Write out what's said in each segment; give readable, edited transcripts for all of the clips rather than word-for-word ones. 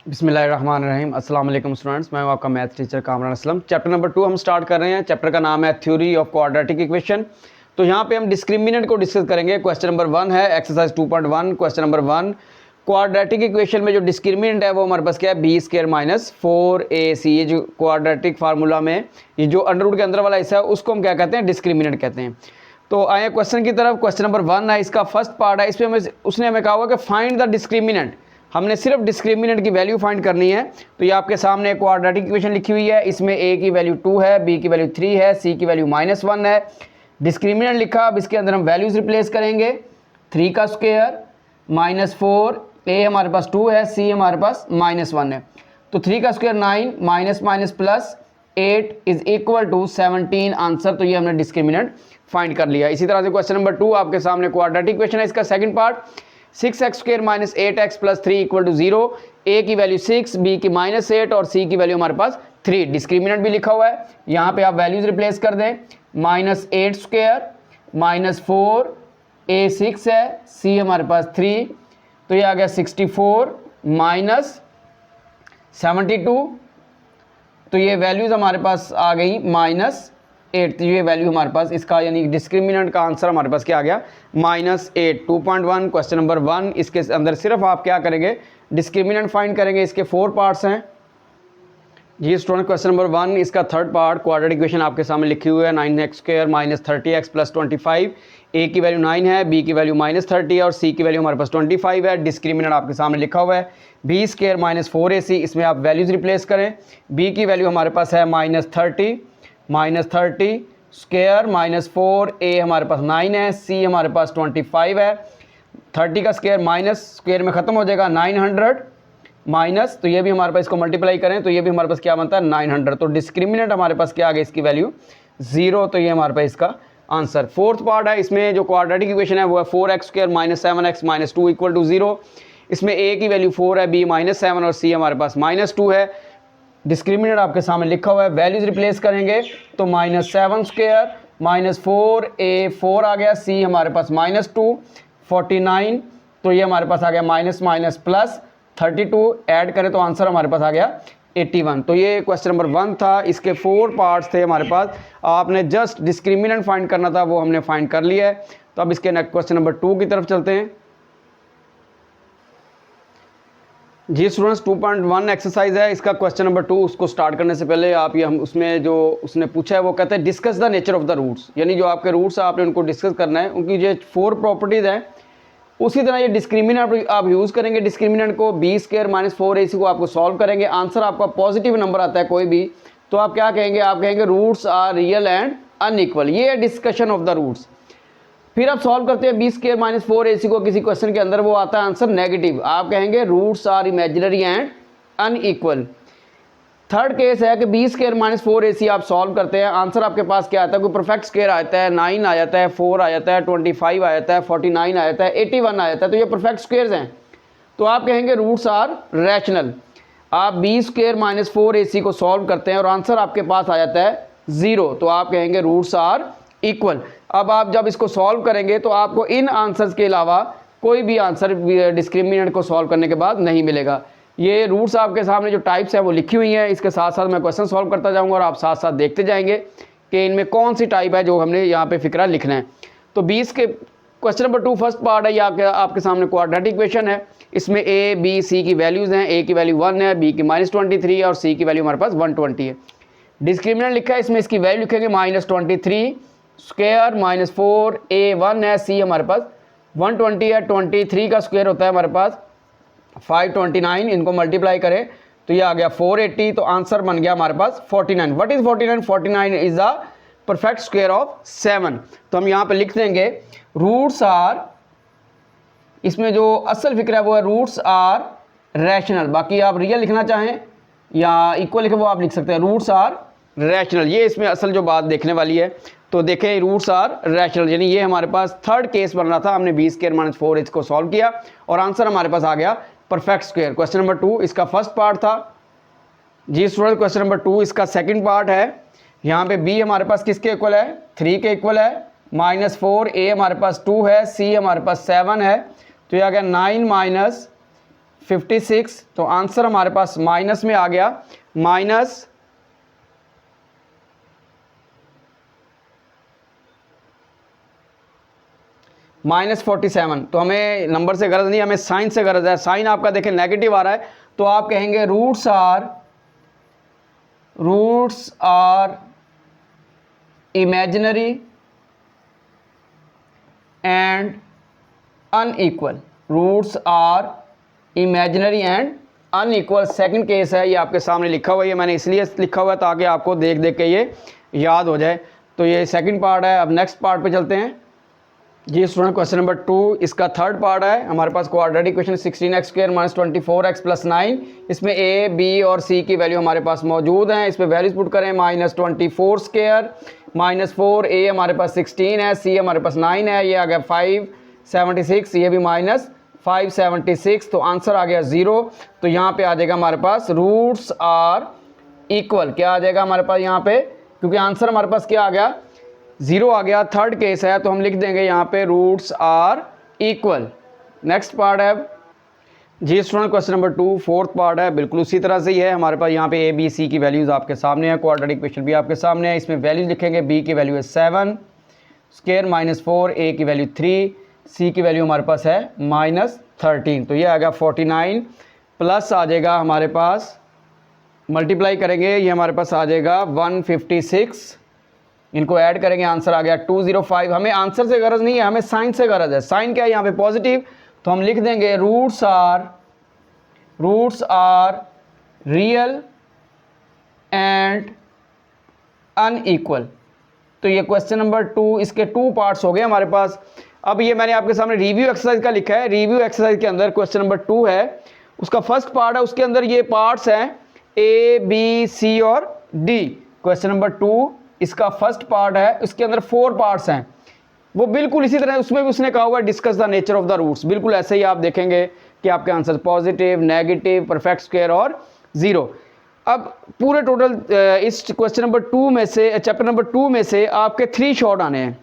बिस्मिल्लाहिर्रहमानिर्रहीम। अस्सलाम वालेकुम स्टूडेंट्स, मैं हूं आपका math teacher Kamran Aslam. Chapter number 2 हम स्टार्ट कर रहे हैं। चैप्टर का नाम है थ्योरी ऑफ क्वाड्रेटिक इक्वेशन। तो यहाँ पे हम डिस्क्रिमिनेंट को डिस्कस करेंगे। क्वेश्चन नंबर 1 है exercise 2.1। Question number 1, quadratic equation में जो डिस्क्रिमिनेंट है वो हमारे पास क्या है, बी स्क्वायर माइनस 4ac। ये जो क्वाड्रेटिक फार्मूला में ये जो अंडर रूट के अंदर वाला हिस्सा है उसको हम क्या कहते हैं, डिस्क्रिमिनेंट कहते हैं। तो आए क्वेश्चन की तरफ। क्वेश्चन नंबर 1 है, इसका फर्स्ट पार्ट है। इसमें उसने हमें कहा हुआ कि फाइंड द डिस्क्रिमिनेंट। हमने सिर्फ डिस्क्रिमिनेंट की वैल्यू फाइंड करनी है। तो ये आपके सामने एक क्वाड्रेटिक इक्वेशन लिखी हुई है। इसमें a की वैल्यू 2 है, b की वैल्यू 3 है, c की वैल्यू -1 है। डिस्क्रिमिनेंट लिखा, अब इसके अंदर हम वैल्यूज रिप्लेस करेंगे। 3 का स्क्वायर -4, a हमारे पास 2 है, c हमारे पास -1 है। तो 3 का square 9 minus minus plus 8 is equal to 17 answer. तो ये हमने डिस्क्रिमिनेंट फाइंड कर लिया। इसी तरह से क्वेश्चन नंबर 2 आपके सामने क्वाड्रेटिक इक्वेशन है। इसका second part 6x square minus 8x plus 3 equal to 0। a की वैल्यू 6, b की -8 और c की वैल्यू हमारे पास 3। डिस्क्रिमिनेंट भी लिखा हुआ है, यहाँ पे आप वैल्यूज रिप्लेस कर दें। -8 स्क्वायर -4, a 6 है, c हमारे पास 3, तो ये आ गया 64 माइनस 72। तो ये वैल्यूज हमारे पास आ गई -8। तो ये वैल्यू हमारे पास इसका यानी डिस्क्रिमिनेंट का आंसर हमारे पास क्या आ गया, -8। 2.1 क्वेश्चन नंबर 1। इसके अंदर सिर्फ आप क्या करेंगे, डिस्क्रिमिनेंट फाइंड करेंगे। इसके 4 पार्ट्स हैं जी स्टूडेंट। क्वेश्चन नंबर 1 इसका थर्ड पार्ट क्वाड्रेटिक इक्वेशन आपके सामने लिखी हुई है। 9x square minus 30x plus 25। a की वैल्यू 9 है, b की वैल्यू -30 है और c की वैल्यू हमारे पास 25 है। डिस्क्रिमिनेंट आपके सामने लिखा हुआ है b स्क्वायर माइनस 4ac। इसमें आप वैल्यूज रिप्लेस करें। b की वैल्यू हमारे पास है -30 स्क्वायर -4, a हमारे पास 9 है, c हमारे पास 25 है। 30 का स्क्वायर माइनस स्क्वायर में ख़त्म हो जाएगा, 900 माइनस, तो ये भी हमारे पास इसको मल्टीप्लाई करें तो ये भी हमारे पास क्या बनता है, 900। तो डिस्क्रिमिनेंट हमारे पास क्या आ गया, इसकी वैल्यू 0। तो ये हमारे पास इसका आंसर। फोर्थ पार्ट है, इसमें जो क्वाड्रेटिक इक्वेशन है वो है 4x square minus 7x minus 2 equal to 0। इसमें a की वैल्यू 4 है, b -7 और c हमारे पास -2 है। डिस्क्रिमिनेंट आपके सामने लिखा हुआ है, वैल्यूज रिप्लेस करेंगे तो -7 स्क्वायर -4, a 4 आ गया, c हमारे पास -2 49। तो ये हमारे पास आ गया माइनस माइनस प्लस 32, ऐड करें तो आंसर हमारे पास आ गया 81। तो ये क्वेश्चन नंबर 1 था। इसके 4 पार्ट्स थे हमारे पास। आपने जस्ट डिस्क्रिमिनेंट फाइंड करना था, वो हमने फाइंड कर लिया है। तो अब इसके नेक्स्ट क्वेश्चन नंबर 2 की तरफ चलते हैं जी स्टूडेंट्स। 2.1 एक्सरसाइज है। इसका क्वेश्चन नंबर 2, उसको स्टार्ट करने से पहले आप ये हम उसमें जो उसने पूछा है वो कहते हैं discuss the nature of the roots. यानी जो आपके रूट्स है आपने उनको डिस्कस करना है, उनकी जो 4 प्रॉपर्टीज़ हैं। उसी तरह ये डिस्क्रिमिनेंट आप यूज़ करेंगे। डिस्क्रिमिनेंट को b स्क्वायर माइनस 4ac को आपको सॉल्व करेंगे। आंसर आपका पॉजिटिव नंबर आता है कोई भी, तो आप क्या कहेंगे, आप कहेंगे roots are real and unequal. ये है डिस्कशन ऑफ द रूट्स। फिर आप सॉल्व करते हैं b स्क्वायर माइनस 4ac को किसी क्वेश्चन के अंदर, वो आता है आंसर नेगेटिव। आप कहेंगे roots are imaginary and unequal. Third case है कि b स्क्वायर माइनस 4ac आप सॉल्व करते हैं, आंसर आपके पास क्या आता है, कोई परफेक्ट स्क्वायर आता है, 9 आ जाता है, 4 आ जाता है, 25 आ जाता है, 49 आ जाता है, 81 आ जाता है। तो ये परफेक्ट स्क्वायर्स हैं। तो आप कहेंगे रूट्स आर रैशनल। आप b स्क्वायर माइनस 4ac को सॉल्व करते हैं और आंसर आपके पास आ जाता है 0। तो आप कहेंगे रूट्स आर इक्वल। अब आप जब इसको सॉल्व करेंगे तो आपको इन आंसर्स के अलावा कोई भी आंसर डिस्क्रिमिनेंट को सॉल्व करने के बाद नहीं मिलेगा। ये रूट्स आपके सामने जो टाइप्स हैं वो लिखी हुई हैं। इसके साथ साथ मैं क्वेश्चन सॉल्व करता जाऊंगा और आप साथ साथ देखते जाएंगे कि इनमें कौन सी टाइप है जो हमने यहाँ पे फिक्रा लिखना है। तो 20 के क्वेश्चन नंबर 2 फर्स्ट पार्ट है, ये आपके सामने क्वाड्रेटिक इक्वेशन है। इसमें a b c की वैल्यूज़ हैं। a की वैल्यू 1 है, b की -23 और c की वैल्यू हमारे पास 120 है। डिस्क्रिमिनेंट लिखा है, इसमें इसकी वैल्यू लिखेंगे -23 स्क्वायर -4 a 1 है, c हमारे पास 120 है। 23 का स्क्वायर होता है हमारे पास 529। इनको मल्टीप्लाई करें तो ये आ गया 480। तो आंसर बन गया हमारे पास 49। What is 49? 49 is the perfect square of 7। तो हम यहाँ पे लिख देंगे रूट्स आर, इसमें जो असल फिक्र है वो है रूट्स आर रैशनल। बाकी आप रियल लिखना चाहें या इक्वल लिखें वो आप लिख सकते हैं, रूट्स आर रैशनल। ये इसमें असल जो बात देखने वाली है। तो देखें रूट्स आर रैशनल, यानी ये हमारे पास थर्ड केस बन रहा था। हमने b स्क्वायर माइनस 4h को सॉल्व किया और आंसर हमारे पास आ गया परफेक्ट स्क्वायर। क्वेश्चन नंबर 2 इसका फर्स्ट पार्ट था जी स्टूडेंट। क्वेश्चन नंबर 2 इसका सेकंड पार्ट है यहाँ पे b हमारे पास किसके इक्वल है, 3 के इक्वल है, -4, a हमारे पास 2 है, c हमारे पास 7 है, तो ये आ गया 9 माइनस 56। तो आंसर हमारे पास माइनस में आ गया -47। तो हमें नंबर से गरज नहीं, हमें साइन से गरज है। साइन आपका देखें नेगेटिव आ रहा है, तो आप कहेंगे roots are imaginary and unequal. Roots are imaginary and unequal second case है, ये आपके सामने लिखा हुआ है। मैंने इसलिए लिखा हुआ है ताकि आपको देख देख के ये याद हो जाए। तो ये सेकंड पार्ट है। अब नेक्स्ट पार्ट पे चलते हैं जी स्टूडेंट। क्वेश्चन नंबर 2 इसका थर्ड पार्ट है हमारे पास। Quadratic equation 16x² - 24x + 9। इसमें a, b और c की वैल्यू हमारे पास मौजूद हैं। इस पर वैल्यूज पुट करें, -24² -4, a हमारे पास 16 है, c हमारे पास 9 है, ये आ गया 576, ये भी -576। तो आंसर आ गया 0। तो यहाँ पे आ जाएगा हमारे पास रूट्स आर इक्वल। क्या आ जाएगा हमारे पास यहाँ पे, क्योंकि आंसर हमारे पास क्या आ गया, 0 आ गया। थर्ड केस है, तो हम लिख देंगे यहाँ पे roots are equal. Next part है जी student question number 2 fourth part है। बिल्कुल उसी तरह से ही है हमारे पास। यहाँ पे a b c की वैल्यूज़ आपके सामने है, क्वाड्रेटिक इक्वेशन भी आपके सामने है। इसमें वैल्यूज लिखेंगे, b की वैल्यू है 7 स्क्वायर -4, a की वैल्यू 3, c की वैल्यू हमारे पास है -13। तो ये आ गया 49 प्लस आ जाएगा हमारे पास, मल्टीप्लाई करेंगे, ये हमारे पास आ जाएगा 156। इनको ऐड करेंगे, आंसर आ गया 205। हमें आंसर से गरज नहीं है, हमें साइन से गरज है। साइन क्या है यहाँ पे, पॉजिटिव। तो हम लिख देंगे roots are real and unequal. तो ये क्वेश्चन नंबर 2, इसके 2 पार्ट्स हो गए हमारे पास। अब ये मैंने आपके सामने रिव्यू एक्सरसाइज का लिखा है। रिव्यू एक्सरसाइज के अंदर क्वेश्चन नंबर 2 है, उसका फर्स्ट पार्ट है, उसके अंदर ये पार्ट्स हैं a b c और d। क्वेश्चन नंबर 2 इसका फर्स्ट पार्ट है, इसके अंदर 4 पार्ट्स हैं। वो बिल्कुल इसी तरह, उसमें भी उसने कहा हुआ है discuss the nature of the roots. बिल्कुल ऐसे ही आप देखेंगे कि आपके answer positive, negative, perfect square और 0। अब पूरे टोटल इस क्वेश्चन नंबर 2 में से, चैप्टर नंबर 2 में से आपके 3 शॉर्ट आने हैं।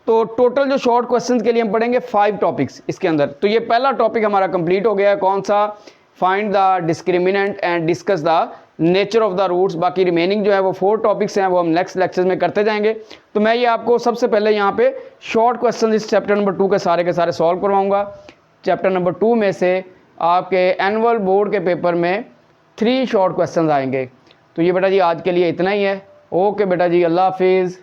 तो टोटल जो शॉर्ट क्वेश्चन के लिए हम पढ़ेंगे 5 टॉपिक्स इसके अंदर। तो ये पहला टॉपिक हमारा कंप्लीट हो गया है, कौन सा, find the discriminant and discuss the nature of the roots. बाकी रिमेनिंग जो है वो 4 टॉपिक्स हैं, वो हम नेक्स्ट लेक्चर में करते जाएंगे। तो मैं ये आपको सबसे पहले यहाँ पे शॉर्ट क्वेश्चन इस चैप्टर नंबर 2 के सारे सॉल्व करवाऊंगा। चैप्टर नंबर 2 में से आपके एनुअल बोर्ड के पेपर में 3 शॉर्ट क्वेश्चन आएंगे। तो ये बेटा जी आज के लिए इतना ही है। ओके बेटा जी, अल्लाह हाफिज़।